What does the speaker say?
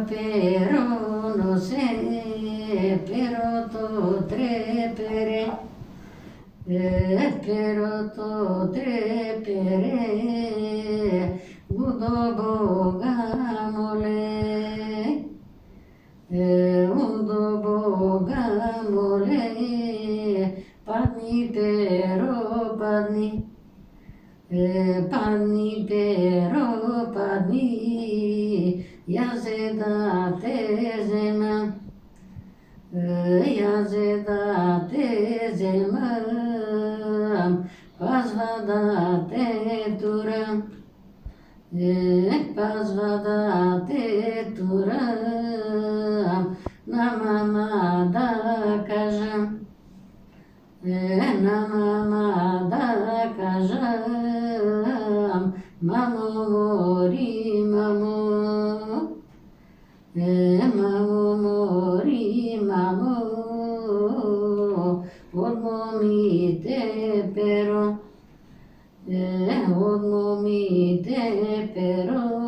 Pero no sé, pero to trepere, pero to trepere, udo Boga mole, udo Boga mole, padni pero padni, padni pero padni. Yazeda tezema, yazeda tezema, pazvada tetura, pazvada tetura, namamada kažam, namamada kažam, mamo mori mamo. Mamo mori mamo, odmo mi te pero, odmo mi te pero.